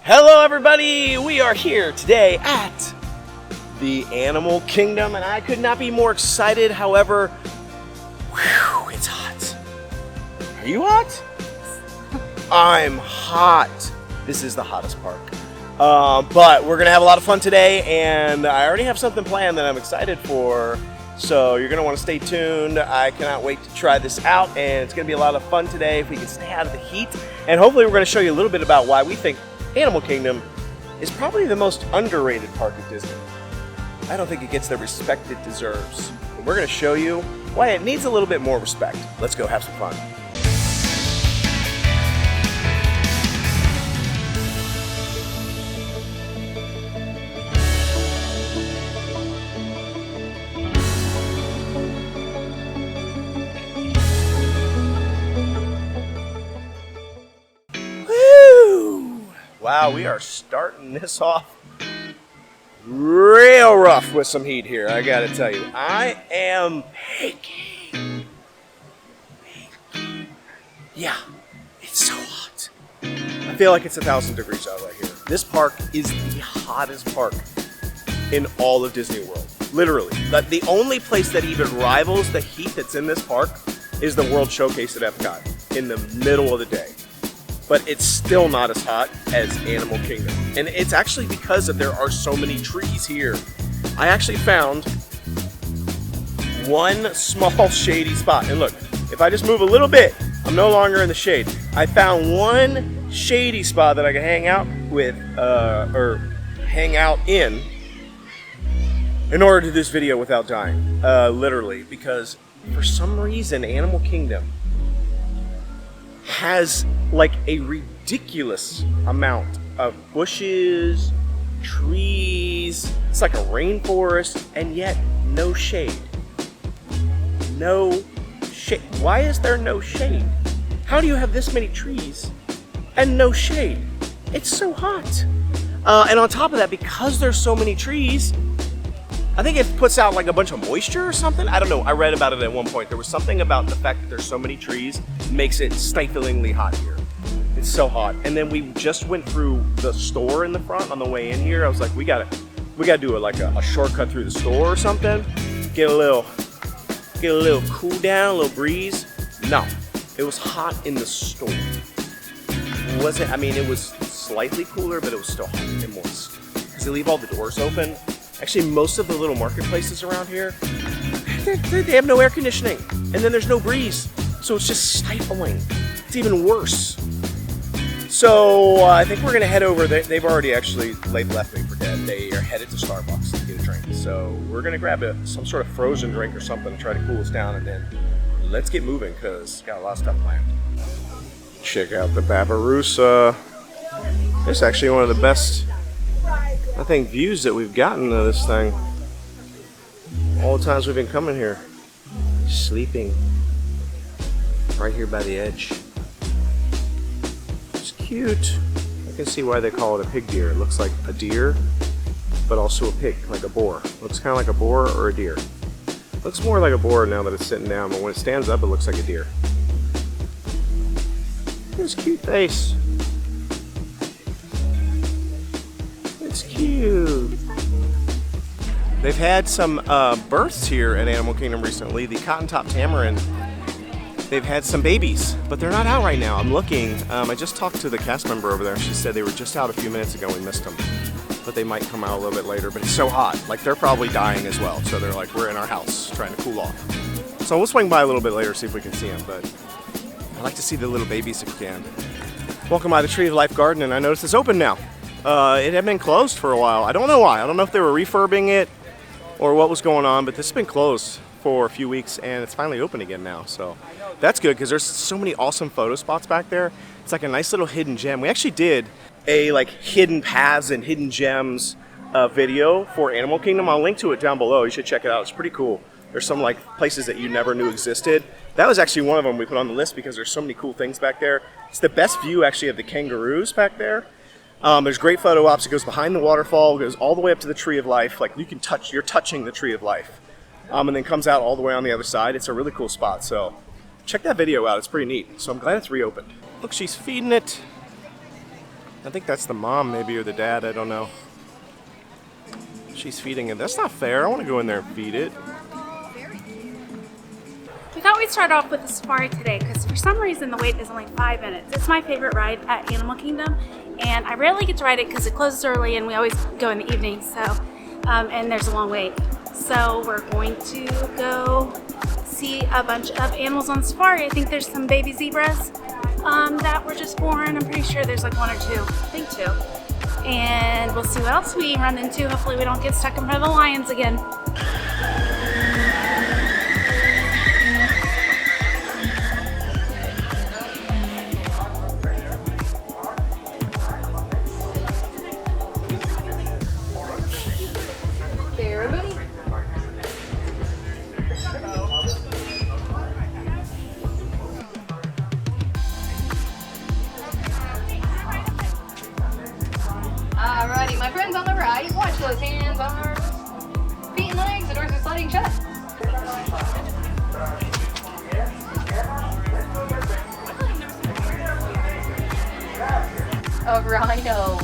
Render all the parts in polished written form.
Hello everybody! We are here today at the Animal Kingdom and I could not be more excited. However, whew, it's hot. Are you hot? I'm hot. This is the hottest park. But we're gonna have a lot of fun today and I already have something planned that I'm excited for. So you're gonna wanna stay tuned. I cannot wait to try this out and it's gonna be a lot of fun today if we can stay out of the heat. And hopefully we're gonna show you a little bit about why we think Animal Kingdom is probably the most underrated park at Disney. I don't think it gets the respect it deserves. And we're gonna show you why it needs a little bit more respect. Let's go have some fun. Wow, we are starting this off real rough with some heat here, I gotta tell you. I am baking. Yeah, it's so hot. I feel like it's 1,000 degrees out right here. This park is the hottest park in all of Disney World. Literally. The only place that even rivals the heat that's in this park is the World Showcase at Epcot in the middle of the day. But it's still not as hot as Animal Kingdom. And it's actually because there are so many trees here. I actually found one small shady spot. And look, if I just move a little bit, I'm no longer in the shade. I found one shady spot that I can hang out with, or hang out in order to do this video without dying. Literally, because for some reason, Animal Kingdom has like a ridiculous amount of bushes, trees. It's like a rainforest, and yet no shade. No shade. Why is there no shade? How do you have this many trees and no shade? It's so hot. And on top of that, because there's so many trees, I think it puts out like a bunch of moisture or something. I don't know. I read about it at one point. There was something about the fact that there's so many trees makes it stiflingly hot here. It's so hot. And then we just went through the store in the front on the way in here. I was like, we gotta do a shortcut through the store or something. Get a little cool down, a little breeze. No, it was hot in the store. I mean, it was slightly cooler, but it was still hot and moist. Because they leave all the doors open. Actually, most of the little marketplaces around here, they have no air conditioning. And then there's no breeze. So it's just stifling. It's even worse. So I think we're going to head over. They've already actually left me for dead. They are headed to Starbucks to get a drink. So we're going to grab some sort of frozen drink or something to try to cool us down. And then let's get moving because got a lot of stuff planned. Check out the Barbarossa. This is actually one of the best, I think, views that we've gotten of this thing. All the times we've been coming here. Sleeping. Right here by the edge. It's cute. I can see why they call it a pig deer. It looks like a deer, but also a pig, like a boar. Looks kind of like a boar or a deer. Looks more like a boar now that it's sitting down, but when it stands up, it looks like a deer. It's a cute face. It's cute. They've had some births here at Animal Kingdom recently. The Cotton Top Tamarin. They've had some babies, but they're not out right now. I'm looking. I just talked to the cast member over there. She said they were just out a few minutes ago. We missed them, but they might come out a little bit later. But it's so hot. Like, they're probably dying as well. So they're like, we're in our house trying to cool off. So we'll swing by a little bit later, see if we can see them. But I'd like to see the little babies if we can. Walking by the Tree of Life Garden, and I noticed it's open now. It had been closed for a while. I don't know why. I don't know if they were refurbing it or what was going on, but this has been closed for a few weeks and it's finally open again now. So that's good because there's so many awesome photo spots back there. It's like a nice little hidden gem. We actually did a like hidden paths and hidden gems video for Animal Kingdom. I'll link to it down below. You should check it out. It's pretty cool. There's some like places that you never knew existed. That was actually one of them we put on the list because there's so many cool things back there. It's the best view actually of the kangaroos back there. There's great photo ops. It goes behind the waterfall, goes all the way up to the Tree of Life. Like you're touching the Tree of Life. And then comes out all the way on the other side. It's a really cool spot. So check that video out. It's pretty neat. So I'm glad it's reopened. Look, she's feeding it. I think that's the mom maybe, or the dad, I don't know. She's feeding it. That's not fair. I want to go in there and feed it. We thought we'd start off with the safari today because for some reason the wait is only 5 minutes. It's my favorite ride at Animal Kingdom, and I rarely get to ride it because it closes early and we always go in the evening, so and there's a long wait. So we're going to go see a bunch of animals on safari. I think there's some baby zebras that were just born. I'm pretty sure there's like 1 or 2. I think 2. And we'll see what else we run into. Hopefully we don't get stuck in front of the lions again. Alrighty, my friends on the right, watch those hands, arms, feet and legs, the doors are sliding shut. A rhino.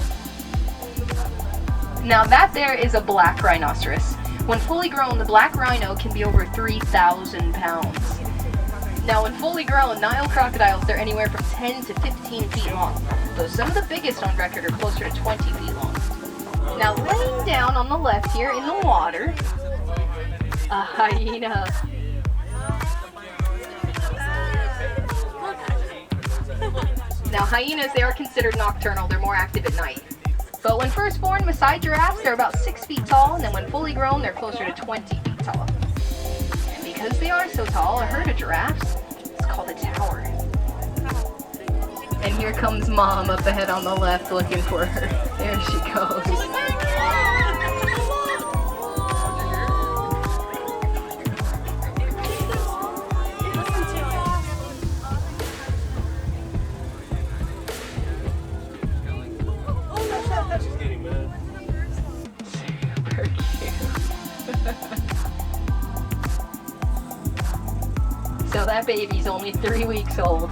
Now that there is a black rhinoceros. When fully grown, the black rhino can be over 3,000 pounds. Now when fully grown, Nile crocodiles, they're anywhere from 10 to 15 feet long, though some of the biggest on record are closer to 20 feet long. Now laying down on the left here in the water, a hyena. Now hyenas, they are considered nocturnal, they're more active at night. But when first born, Maasai giraffes, they're about 6 feet tall, and then when fully grown, they're closer to 20 feet tall. And because they are so tall, a herd of giraffes is called a tower. And here comes Mom up ahead on the left looking for her. There she goes. Super cute. So that baby's only 3 weeks old.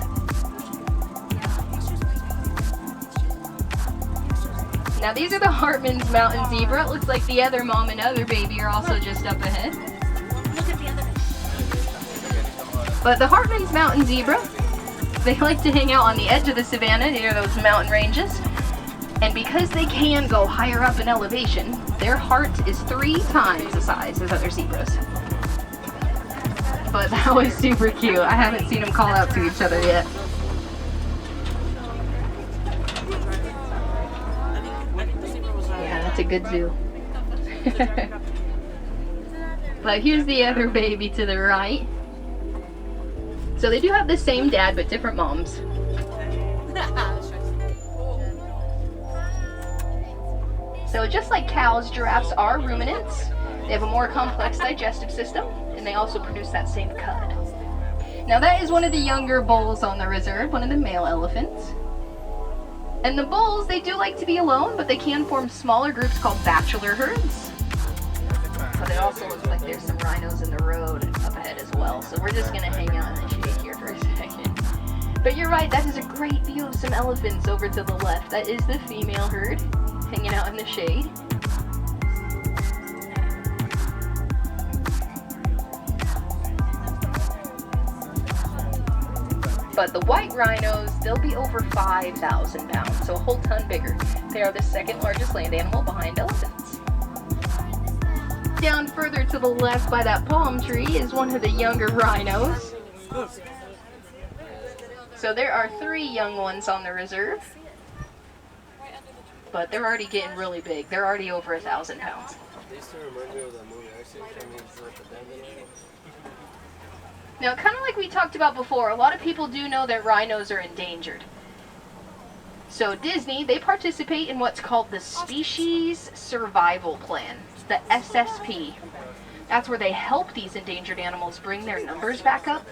Now these are the Hartman's mountain zebra. It looks like the other mom and other baby are also just up ahead. But the Hartman's mountain zebra, they like to hang out on the edge of the savannah near those mountain ranges. And because they can go higher up in elevation, their heart is 3 times the size as other zebras. But that was super cute. I haven't seen them call out to each other yet. Yeah, that's a good zoo. But here's the other baby to the right. So they do have the same dad, but different moms. So just like cows, giraffes are ruminants. They have a more complex digestive system, and they also produce that same cud. Now that is one of the younger bulls on the reserve, one of the male elephants. And the bulls, they do like to be alone, but they can form smaller groups called bachelor herds. But it also looks like there's some rhinos in the road up ahead as well, so we're just gonna hang out in the shade here for a second. But you're right, that is a great view of some elephants over to the left. That is the female herd, hanging out in the shade. But the white rhinos, they'll be over 5,000 pounds, so a whole ton bigger. They are the second largest land animal behind elephants. Down further to the left by that palm tree is one of the younger rhinos. So there are 3 young ones on the reserve. But they're already getting really big. They're already over 1,000 pounds. Now, kind of like we talked about before, a lot of people do know that rhinos are endangered. So Disney, they participate in what's called the Species Survival Plan, the SSP. That's where they help these endangered animals bring their numbers back up,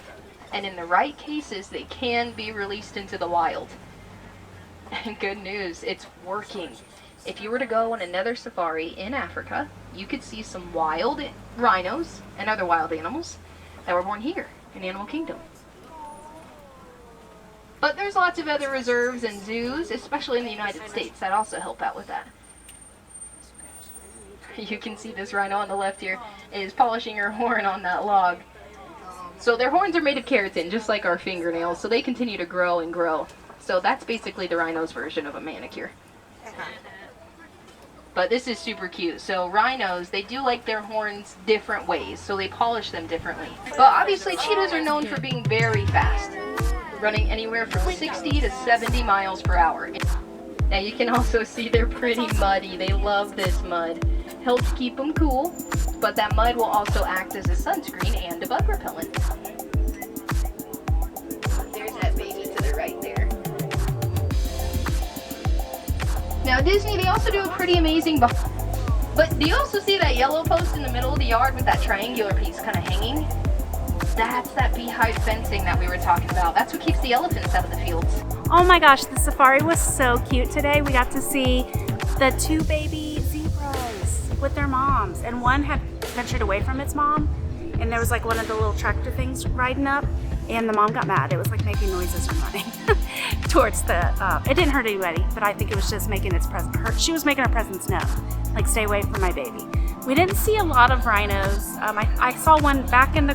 and in the right cases, they can be released into the wild. And good news, it's working. If you were to go on another safari in Africa, you could see some wild rhinos and other wild animals that were born here in Animal Kingdom. But there's lots of other reserves and zoos, especially in the United States, that also help out with that. You can see this rhino on the left here is polishing her horn on that log. So their horns are made of keratin, just like our fingernails, so they continue to grow and grow. So that's basically the rhino's version of a manicure. But this is super cute. So rhinos, they do like their horns different ways, so they polish them differently. But obviously cheetahs are known for being very fast, running anywhere from 60 to 70 miles per hour. Now you can also see they're pretty muddy. They love this mud. Helps keep them cool, but that mud will also act as a sunscreen and a bug repellent. There's that baby to the right there. Now Disney, they also do a pretty amazing but do you also see that yellow post in the middle of the yard with that triangular piece kind of hanging? That's that beehive fencing that we were talking about. That's what keeps the elephants out of the fields. Oh my gosh, the safari was so cute today. We got to see the 2 baby zebras with their moms, and one had ventured away from its mom, and there was like one of the little tractor things riding up, and the mom got mad. It was like making noises and running towards the, it didn't hurt anybody, but I think it was just making its presence, she was making her presence known, like stay away from my baby. We didn't see a lot of rhinos. I saw one back in the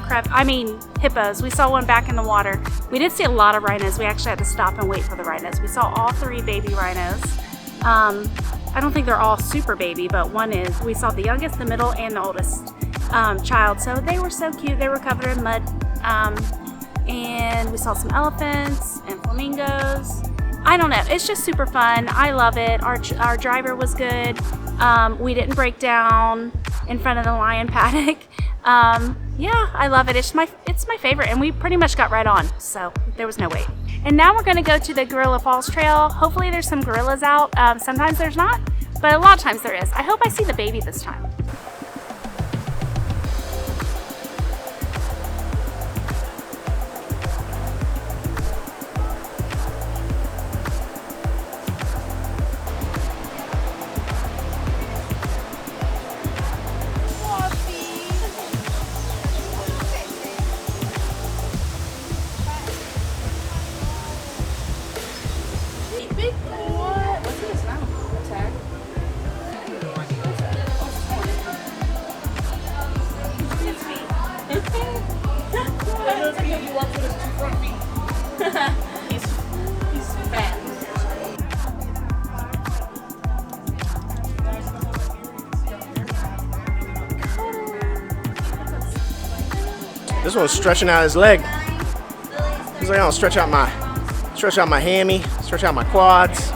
hippos. We saw one back in the water. We did see a lot of rhinos. We actually had to stop and wait for the rhinos. We saw all 3 baby rhinos. I don't think they're all super baby, but one is. We saw the youngest, the middle, and the oldest child. So they were so cute. They were covered in mud. And we saw some elephants and flamingos. I don't know. It's just super fun. I love it. Our driver was good. We didn't break down in front of the lion paddock. Yeah, I love it. It's my favorite, and we pretty much got right on, so there was no wait. And now we're gonna go to the Gorilla Falls Trail. Hopefully there's some gorillas out. Sometimes there's not, but a lot of times there is. I hope I see the baby this time. This one's stretching out his leg. He's like, I'll stretch out my hammy, stretch out my quads.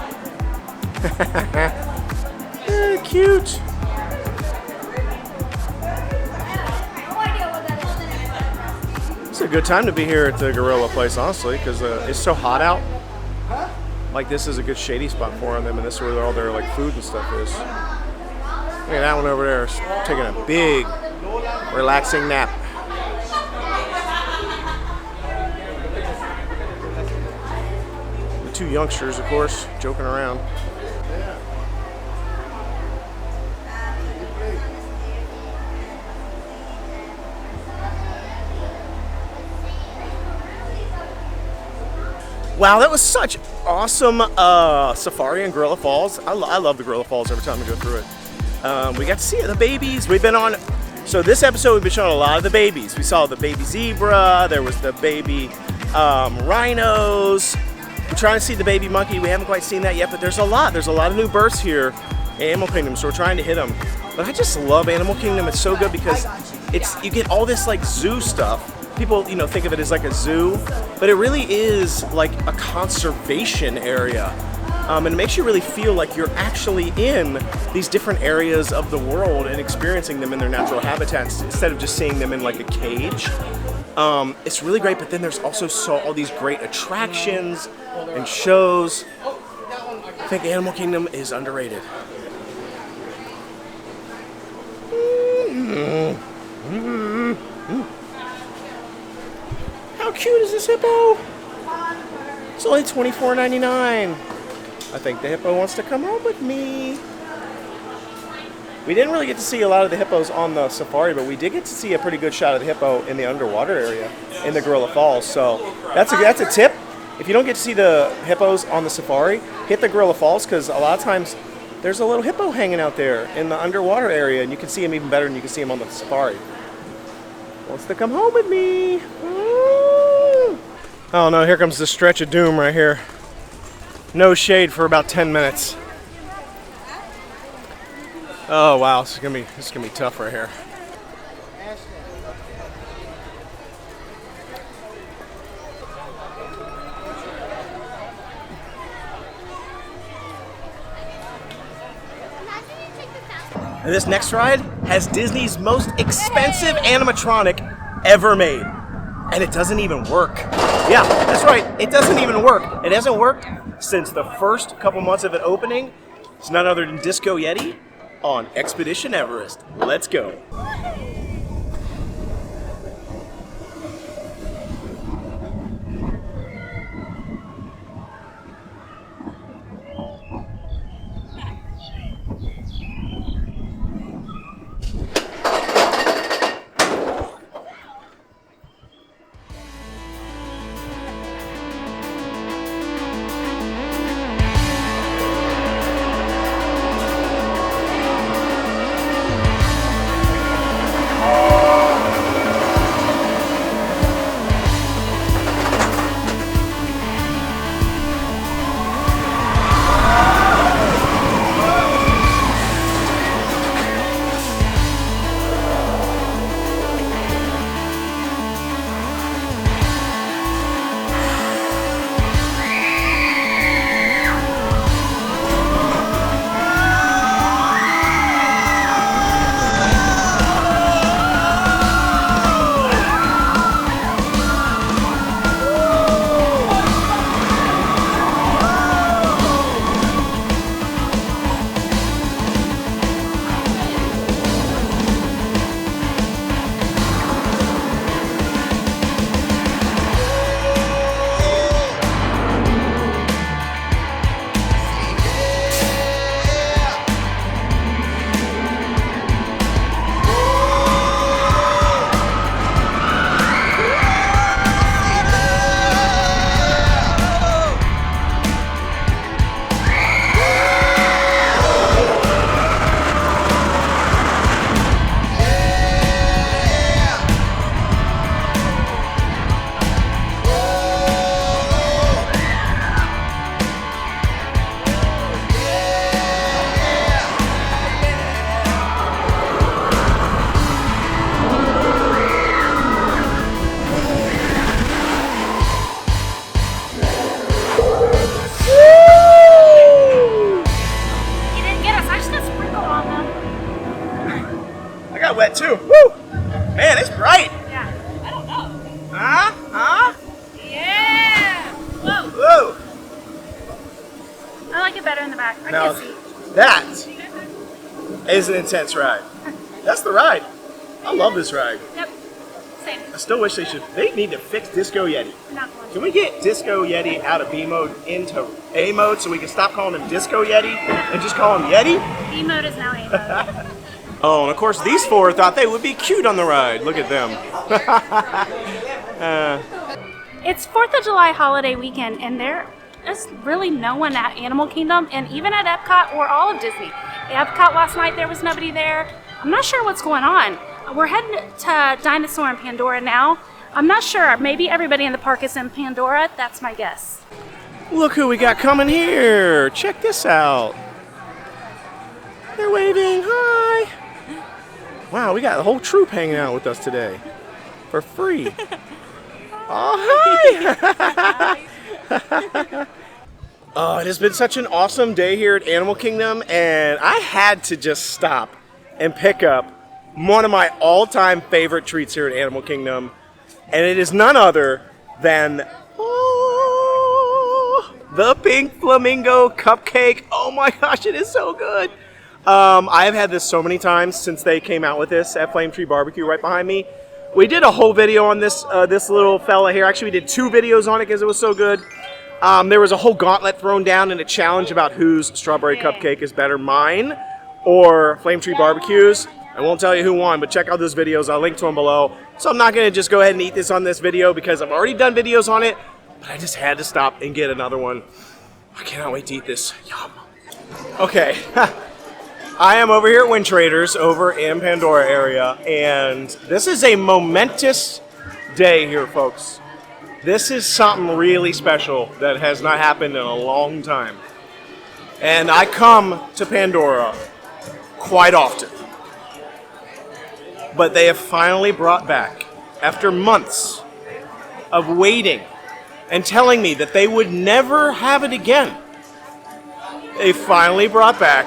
Cute. It's a good time to be here at the gorilla place, honestly, because it's so hot out. Like, this is a good shady spot for them, and this is where all their like food and stuff is. Look at that one over there, taking a big, relaxing nap. The 2 youngsters, of course, joking around. Wow, that was such awesome safari in Gorilla Falls. I love the Gorilla Falls every time we go through it. We got to see the babies. We've been on, so this episode we've been showing a lot of the babies. We saw the baby zebra, there was the baby rhinos. We're trying to see the baby monkey. We haven't quite seen that yet, but there's a lot of new births here in Animal Kingdom, so we're trying to hit them. But I just love Animal Kingdom. It's so good because you get all this like zoo stuff. People, think of it as like a zoo, but it really is like a conservation area. And it makes you really feel like you're actually in these different areas of the world and experiencing them in their natural habitats instead of just seeing them in like a cage. It's really great, but then there's also all these great attractions and shows. I think Animal Kingdom is underrated. How cute is this hippo? It's only $24.99. I think the hippo wants to come home with me. We didn't really get to see a lot of the hippos on the safari, but we did get to see a pretty good shot of the hippo in the underwater area in the Gorilla Falls. So that's a tip. if you don't get to see the hippos on the safari, hit the Gorilla Falls, because a lot of times there's a little hippo hanging out there in the underwater area, and you can see him even better than you can see him on the safari. Wants to come home with me. Woo! Oh no, here comes the stretch of doom right here. No shade for about 10 minutes. Oh wow, this is gonna be tough right here. And this next ride has Disney's most expensive animatronic ever made. And it doesn't even work. Yeah, that's right, it doesn't even work. It hasn't worked since the first couple months of it opening. It's none other than Disco Yeti on Expedition Everest. Let's go. Wet too. Woo! Man, it's bright. Yeah. I don't know. Huh? Huh? Yeah. Whoa. Whoa. I like it better in the back. I Now, can see. that is an intense ride. That's the ride. I love this ride. Yep. Same. I still wish they need to fix Disco Yeti. Not going Can we get Disco Yeti out of B mode into A mode so we can stop calling him Disco Yeti and just call him Yeti? B mode is now A mode. Oh, and of course these four thought they would be cute on the ride. Look at them. It's 4th of July holiday weekend, and there is really no one at Animal Kingdom, and even at Epcot or all of Disney. Epcot last night, there was nobody there. I'm not sure what's going on. We're heading to Dinosaur in Pandora now. I'm not sure. Maybe everybody in the park is in Pandora. That's my guess. Look who we got coming here. Check this out. They're waving. Hi. Wow, we got the whole troop hanging out with us today for free. Oh, hi. Oh, it has been such an awesome day here at Animal Kingdom, and I had to just stop and pick up one of my all-time favorite treats here at Animal Kingdom, and it is none other than the Pink Flamingo Cupcake. Oh my gosh, it is so good. I have had this so many times since they came out with this at Flame Tree Barbecue right behind me. We did a whole video on this this little fella here. Actually, we did 2 videos on it because it was so good. There was a whole gauntlet thrown down and a challenge about whose strawberry cupcake is better, mine or Flame Tree Barbecue's. I won't tell you who won, but check out those videos. I'll link to them below. So I'm not going to just go ahead and eat this on this video because I've already done videos on it. but I just had to stop and get another one. I cannot wait to eat this. Yum. Okay, I am over here at Wind Traders over in Pandora area, and this is a momentous day here, folks. This is something really special that has not happened in a long time. And I come to Pandora quite often. But they have finally brought back, after months of waiting and telling me that they would never have it again, they finally brought back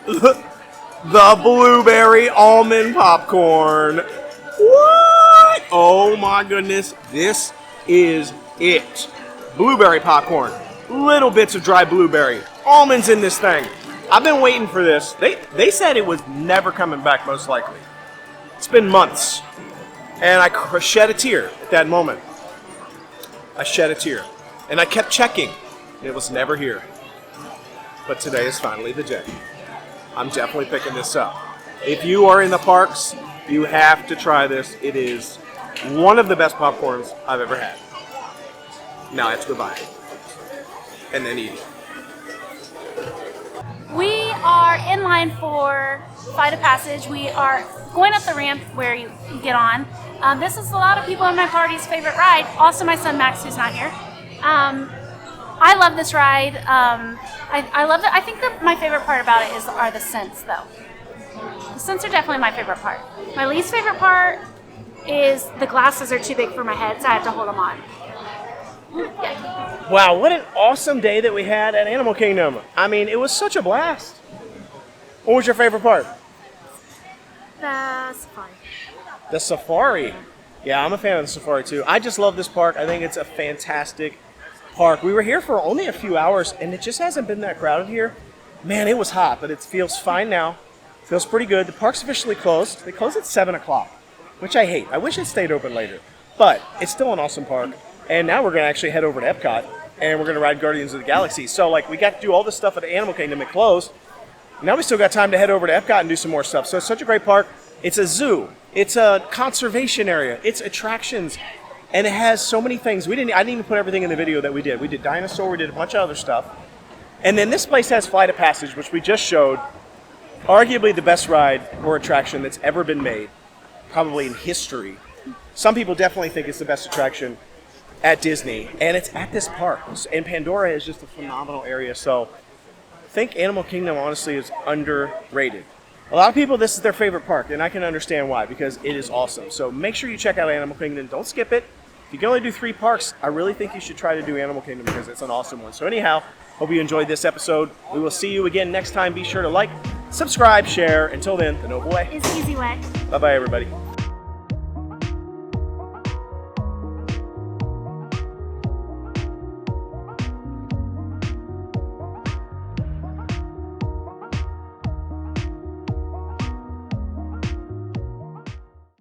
the blueberry almond popcorn. What? Oh my goodness, this is it. Blueberry popcorn, little bits of dry blueberry, almonds in this thing. I've been waiting for this. They said it was never coming back, most likely. It's been months. And I shed a tear at that moment. I shed a tear. And I kept checking. It was never here. But today is finally the day. I'm definitely picking this up. If you are in the parks, you have to try this. It is one of the best popcorns I've ever had. Now I have to go buy it. And then eat it. We are in line for Flight of Passage. We are going up the ramp where you get on. This is a lot of people in my party's favorite ride. Also my son Max, who's not here. I love this ride. I love it. I think that my favorite part about it are the scents, though. The scents are definitely my favorite part. My least favorite part is the glasses are too big for my head, so I have to hold them on. Wow, what an awesome day that we had at Animal Kingdom. I mean, it was such a blast. What was your favorite part? The safari. The safari. Yeah, I'm a fan of the safari too. I just love this park. I think it's a fantastic park. We were here for only a few hours and it just hasn't been that crowded here. Man, it was hot, but it feels fine now. Feels pretty good. The park's officially closed. They close at 7 o'clock, which I hate. I wish it stayed open later, but it's still an awesome park. And now we're going to actually head over to Epcot and we're going to ride Guardians of the Galaxy. So like we got to do all this stuff at Animal Kingdom. It closed. Now we still got time to head over to Epcot and do some more stuff. So it's such a great park. It's a zoo. It's a conservation area. It's attractions. And it has so many things. I didn't even put everything in the video that we did. We did Dinosaur. We did a bunch of other stuff. And then this place has Flight of Passage, which we just showed. Arguably the best ride or attraction that's ever been made. Probably in history. Some people definitely think it's the best attraction at Disney. And it's at this park. And Pandora is just a phenomenal area. So I think Animal Kingdom honestly is underrated. A lot of people, this is their favorite park, and I can understand why, because it is awesome. So make sure you check out Animal Kingdom. Don't skip it. If you can only do 3 parks, I really think you should try to do Animal Kingdom because it's an awesome one. So anyhow, hope you enjoyed this episode. We will see you again next time. Be sure to like, subscribe, share. Until then, the Noble Way. It's easy way. Bye-bye, everybody.